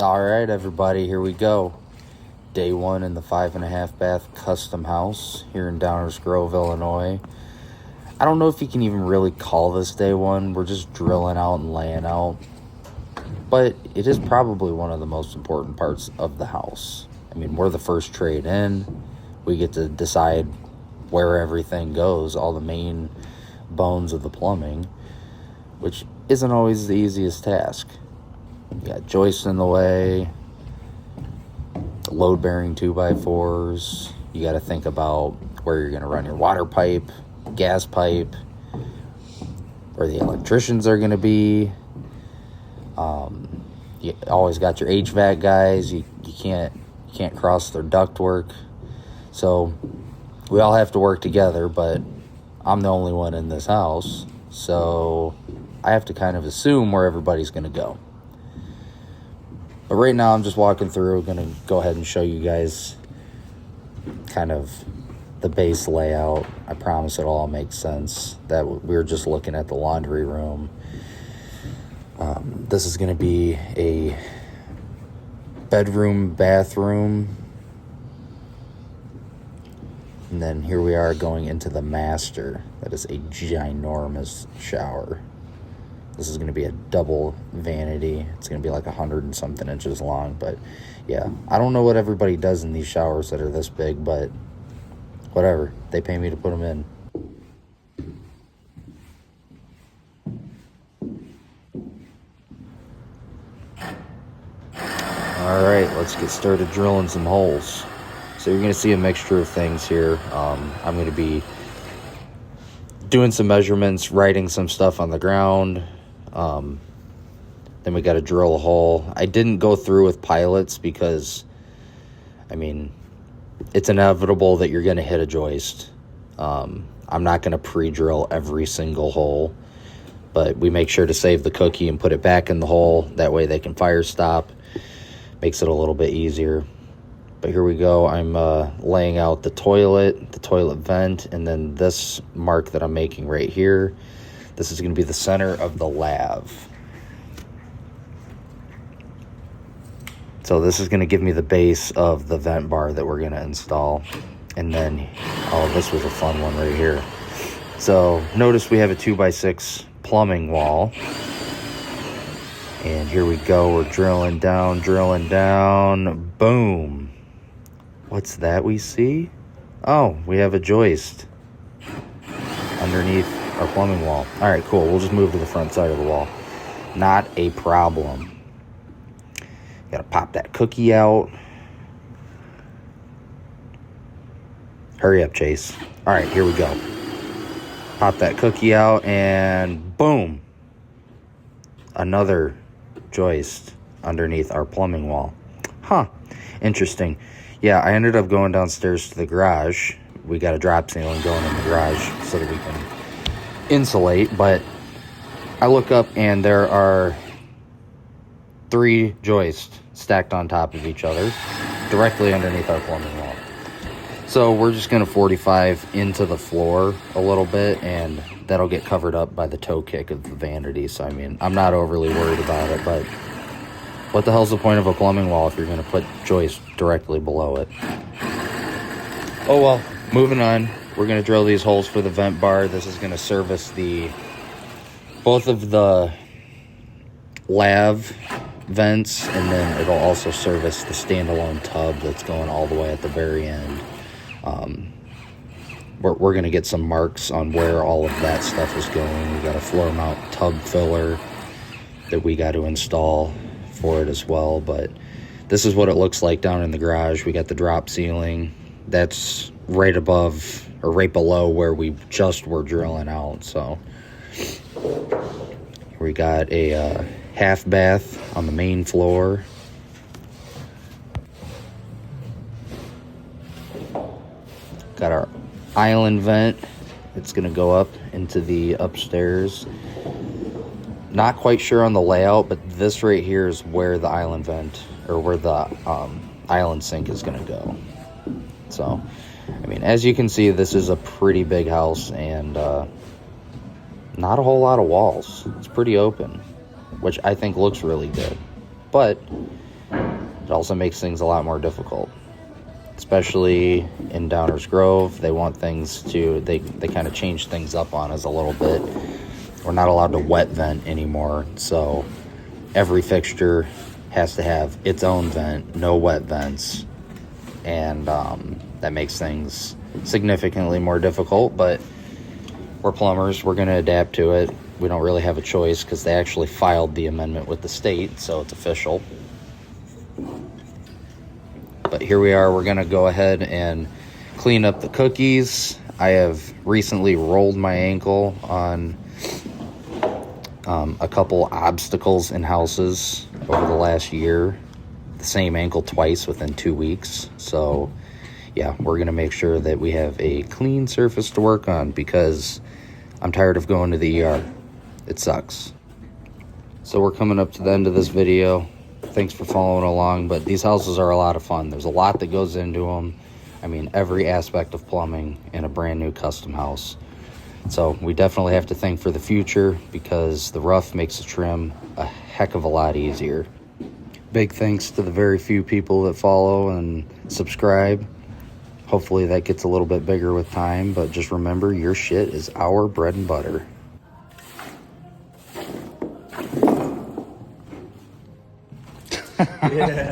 All right, everybody, here we go. Day one in the 5.5 bath custom house here in Downers Grove, Illinois. I don't know if you can even really call this day one. We're just drilling out and laying out. But it is probably one of the most important parts of the house. I mean, we're the first trade in. We get to decide where everything goes, all the main bones of the plumbing, which isn't always the easiest task. You got joists in the way, load-bearing 2x4s. You got to think about where you're going to run your water pipe, gas pipe, where the electricians are going to be. You always got your HVAC guys. You can't cross their ductwork. So we all have to work together, but I'm the only one in this house, so I have to kind of assume where everybody's going to go. But right now I'm just walking through, going to go ahead and show you guys kind of the base layout. I promise it'll all make sense. That we were just looking at the laundry room. This is going to be a bedroom, bathroom. And then here we are going into the master. That is a ginormous shower. This is going to be a double vanity. It's going to be like 100 and something inches long. But yeah, I don't know what everybody does in these showers that are this big, but whatever. They pay me to put them in. All right, let's get started drilling some holes. So you're going to see a mixture of things here. I'm going to be doing some measurements, writing some stuff on the ground. Then we got to drill a hole. I didn't go through with pilots because, I mean, it's inevitable that you're going to hit a joist. I'm not going to pre-drill every single hole, but we make sure to save the cookie and put it back in the hole. That way they can fire stop. Makes it a little bit easier. But here we go. I'm laying out the toilet vent, and then this mark that I'm making right here. This is going to be the center of the lav. So this is going to give me the base of the vent bar that we're going to install. And then, oh, this was a fun one right here. So notice we have a 2x6 plumbing wall. And here we go. We're drilling down. Boom. What's that we see? Oh, we have a joist underneath our plumbing wall. All right, cool. We'll just move to the front side of the wall. Not a problem. Got to pop that cookie out. Hurry up, Chase. All right, here we go. Pop that cookie out, and boom. Another joist underneath our plumbing wall. Huh. Interesting. Yeah, I ended up going downstairs to the garage. We got a drop ceiling going in the garage so that we can insulate, but I look up and there are 3 joists stacked on top of each other directly underneath our plumbing wall. So we're just going to 45 into the floor a little bit, and that'll get covered up by the toe kick of the vanity. So, I mean, I'm not overly worried about it, but what the hell's the point of a plumbing wall if you're going to put joists directly below it? Oh, well, moving on. We're going to drill these holes for the vent bar. This is going to service both of the lav vents, and then it'll also service the standalone tub that's going all the way at the very end. We're going to get some marks on where all of that stuff is going. We got a floor mount tub filler that we got to install for it as well, but this is what it looks like down in the garage. We got the drop ceiling. That's right above or right below where we just were drilling out. So we got a half bath on the main floor. Got our island vent. It's going to go up into the upstairs. Not quite sure on the layout, but this right here is where the island vent, or where the island sink is going to go. So, I mean, as you can see, this is a pretty big house, and not a whole lot of walls. It's pretty open, which I think looks really good. But It also makes things a lot more difficult, especially in Downers Grove. They want things to, they kind of change things up on us a little bit. We're not allowed to wet vent anymore, so every fixture has to have its own vent, no wet vents, and that makes things significantly more difficult, but we're plumbers, we're going to adapt to it. We don't really have a choice because they actually filed the amendment with the state, so it's official. But here we are, we're going to go ahead and clean up the cookies. I have recently rolled my ankle on a couple obstacles in houses over the last year. The same ankle twice within 2 weeks. So yeah, we're going to make sure that we have a clean surface to work on because I'm tired of going to the ER. It sucks. So we're coming up to the end of this video. Thanks for following along, but these houses are a lot of fun. There's a lot that goes into them. I mean, every aspect of plumbing in a brand new custom house. So we definitely have to think for the future because the rough makes the trim a heck of a lot easier. Big thanks to the very few people that follow and subscribe. Hopefully that gets a little bit bigger with time, but just remember, your shit is our bread and butter. Yeah.